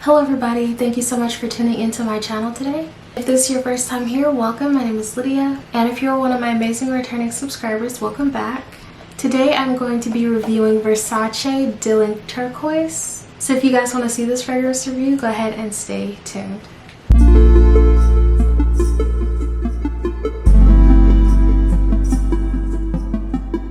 Hello everybody, thank you so much for tuning into my channel today. If this is your first time here, welcome. My name is Lydia, and if you're one of my amazing returning subscribers, welcome back. Today I'm going to be reviewing Versace Dylan Turquoise. So if you guys want to see this fragrance review, go ahead and stay tuned.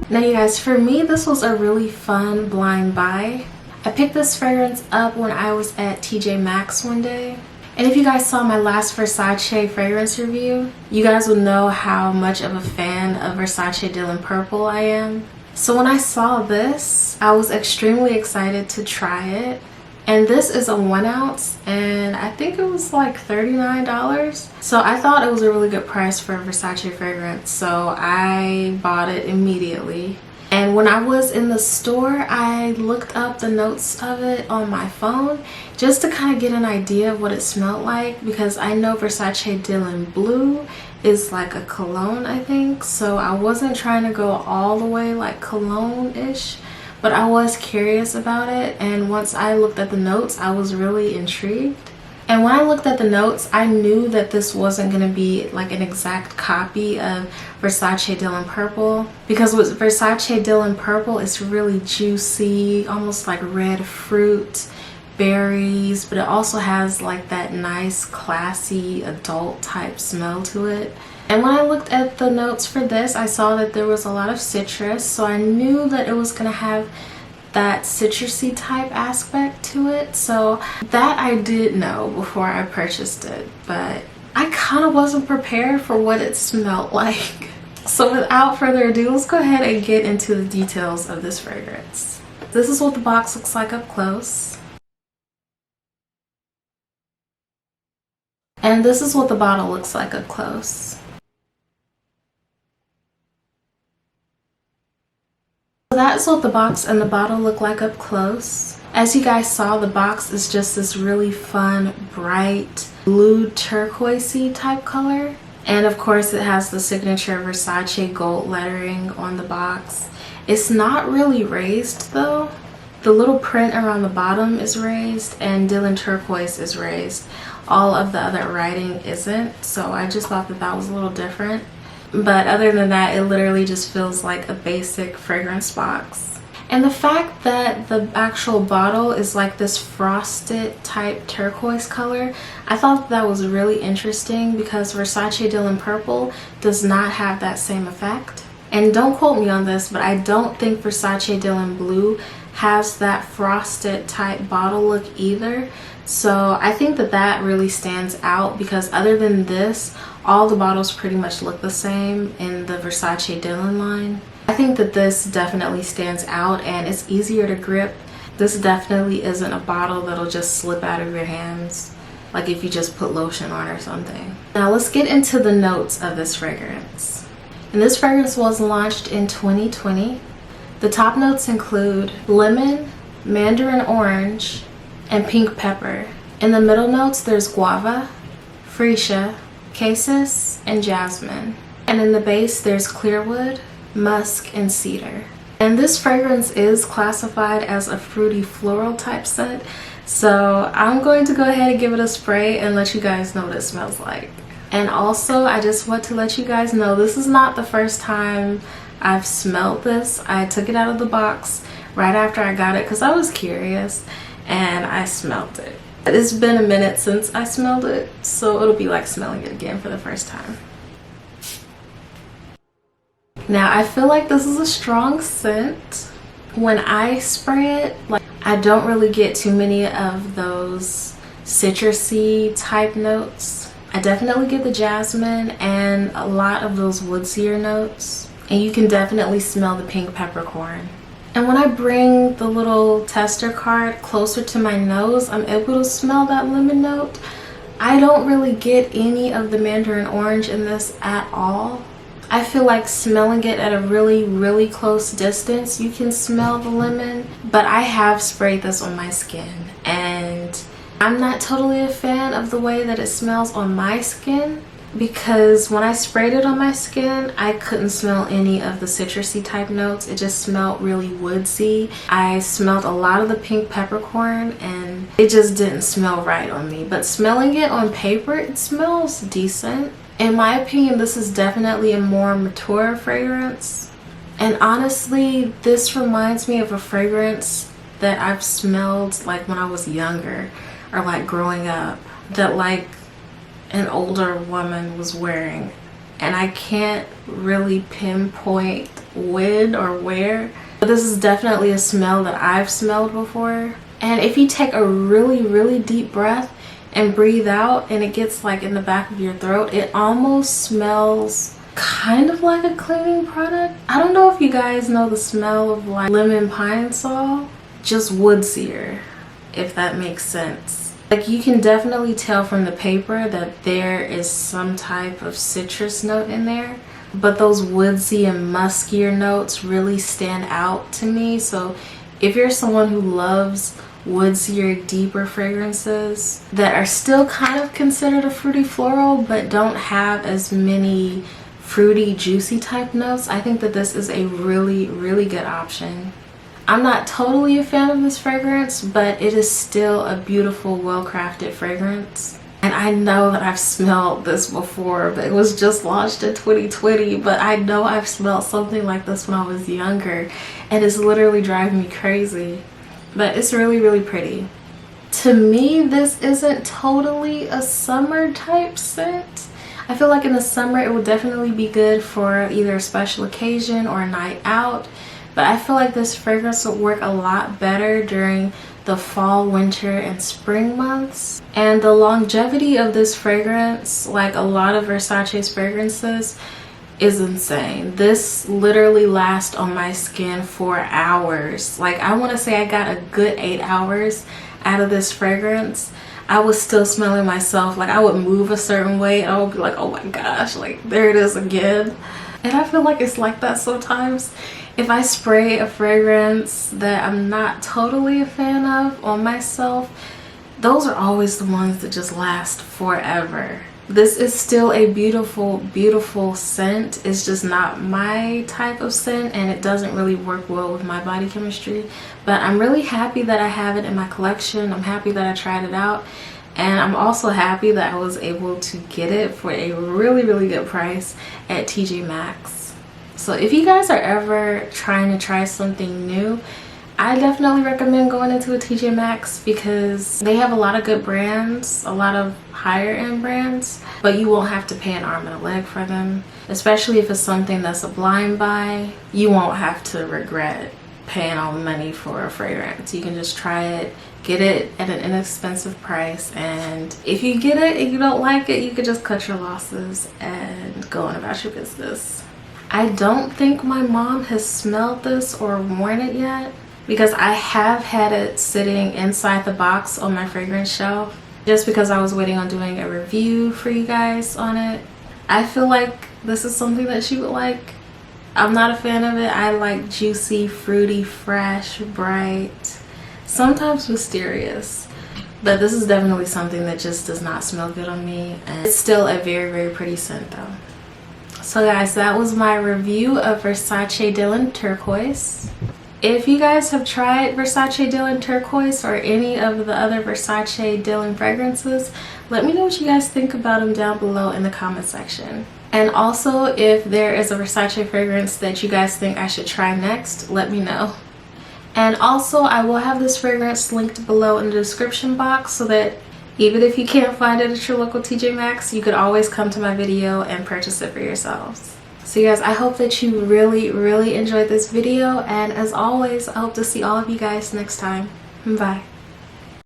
Now you guys, for me this was a really fun blind buy. I picked this fragrance up when I was at TJ Maxx one day. And if you guys saw my last Versace fragrance review, you guys will know how much of a fan of Versace Dylan Purple I am. So when I saw this, I was extremely excited to try it. And this is a 1 ounce, and I think it was like $39. So I thought it was a really good price for a Versace fragrance, so I bought it immediately. And when I was in the store, I looked up the notes of it on my phone just to kind of get an idea of what it smelled like, because I know Versace Dylan Blue is like a cologne, I think. So I wasn't trying to go all the way like cologne-ish, but I was curious about it. And once I looked at the notes, I was really intrigued. And when I looked at the notes, I knew that this wasn't going to be like an exact copy of Versace Dylan Purple, because with Versace Dylan Purple, it's really juicy, almost like red fruit, berries, but it also has like that nice classy adult type smell to it. And when I looked at the notes for this, I saw that there was a lot of citrus, so I knew that it was going to have that citrusy type aspect to it. So that I did know before I purchased it, but I kind of wasn't prepared for what it smelled like. So without further ado, let's go ahead and get into the details of this fragrance. This is what the box looks like up close. And this is what the bottle looks like up close. So that's what the box and the bottle look like up close. As you guys saw, the box is just this really fun, bright, blue turquoisey type color. And of course it has the signature Versace gold lettering on the box. It's not really raised though. The little print around the bottom is raised, and Dylan Turquoise is raised. All of the other writing isn't, so I just thought that that was a little different. But other than that, it literally just feels like a basic fragrance box. And the fact that the actual bottle is like this frosted type turquoise color, I thought that was really interesting, because Versace Dylan Purple does not have that same effect. And don't quote me on this, but I don't think Versace Dylan Blue has that frosted type bottle look either. So I think that that really stands out, because other than this, all the bottles pretty much look the same in the Versace Dylan line. I think that this definitely stands out, and it's easier to grip. This definitely isn't a bottle that'll just slip out of your hands, like if you just put lotion on or something. Now let's get into the notes of this fragrance. And this fragrance was launched in 2020. The top notes include lemon, mandarin orange, and pink pepper. In the middle notes, there's guava, freesia, cassis, and jasmine. And in the base, there's clearwood, musk, and cedar. And this fragrance is classified as a fruity floral type scent, so I'm going to go ahead and give it a spray and let you guys know what it smells like. And also, I just want to let you guys know, this is not the first time I've smelled this. I took it out of the box right after I got it because I was curious, and I smelled it. It's been a minute since I smelled it, so it'll be like smelling it again for the first time. Now I feel like this is a strong scent. When I spray it, like, I don't really get too many of those citrusy type notes. I definitely get the jasmine and a lot of those woodsier notes, and you can definitely smell the pink peppercorn. And when I bring the little tester card closer to my nose, I'm able to smell that lemon note. I don't really get any of the mandarin orange in this at all. I feel like smelling it at a really close distance, you can smell the lemon, but I have sprayed this on my skin, and I'm not totally a fan of the way that it smells on my skin. because when I sprayed it on my skin, I couldn't smell any of the citrusy type notes. It just smelled really woodsy. I smelled a lot of the pink peppercorn and it just didn't smell right on me. But smelling it on paper, it smells decent. In my opinion, this is definitely a more mature fragrance. And honestly, this reminds me of a fragrance that I've smelled like when I was younger or like growing up, that like an older woman was wearing, and I can't really pinpoint when or where, but this is definitely a smell that I've smelled before. And if you take a really deep breath and breathe out and it gets like in the back of your throat, it almost smells kind of like a cleaning product. I don't know if you guys know the smell of like lemon pine sol, just woodsier, if that makes sense. Like you can definitely tell from the paper that there is some type of citrus note in there, but those woodsy and muskier notes really stand out to me. So if you're someone who loves woodsier, deeper fragrances that are still kind of considered a fruity floral but don't have as many fruity, juicy type notes, I think that this is a really good option. I'm not totally a fan of this fragrance, but it is still a beautiful, well-crafted fragrance. And I know that I've smelled this before, but it was just launched in 2020, but I know I've smelled something like this when I was younger, and it's literally driving me crazy. But it's really pretty. To me, this isn't totally a summer type scent. I feel like in the summer it would definitely be good for either a special occasion or a night out. But I feel like this fragrance would work a lot better during the fall, winter, and spring months. And the longevity of this fragrance, like a lot of Versace's fragrances, is insane. This literally lasts on my skin for hours. Like I want to say I got a good 8 hours out of this fragrance. I was still smelling myself. Like I would move a certain way and I would be like, oh my gosh, like there it is again. And I feel like it's like that sometimes. If I spray a fragrance that I'm not totally a fan of on myself, those are always the ones that just last forever. This is still a beautiful scent. It's just not my type of scent and it doesn't really work well with my body chemistry. But I'm really happy that I have it in my collection. I'm happy that I tried it out. And I'm also happy that I was able to get it for a really good price at TJ Maxx. So if you guys are ever trying to try something new, I definitely recommend going into a TJ Maxx because they have a lot of good brands, a lot of higher end brands, but you won't have to pay an arm and a leg for them. Especially if it's something that's a blind buy, you won't have to regret paying all the money for a fragrance. You can just try it, get it at an inexpensive price, and if you get it and you don't like it, you could just cut your losses and go on about your business. I don't think my mom has smelled this or worn it yet because I have had it sitting inside the box on my fragrance shelf just because I was waiting on doing a review for you guys on it. I feel like this is something that she would like. I'm not a fan of it. I like juicy, fruity, fresh, bright, sometimes mysterious. But this is definitely something that just does not smell good on me. And it's still a very pretty scent though. So guys, that was my review of Versace Dylan Turquoise. If you guys have tried Versace Dylan Turquoise or any of the other Versace Dylan fragrances, let me know what you guys think about them down below in the comment section. And also, if there is a Versace fragrance that you guys think I should try next, let me know. And also, I will have this fragrance linked below in the description box so that even if you can't find it at your local TJ Maxx, you could always come to my video and purchase it for yourselves. So you guys, I hope that you really enjoyed this video, and as always, I hope to see all of you guys next time. Bye.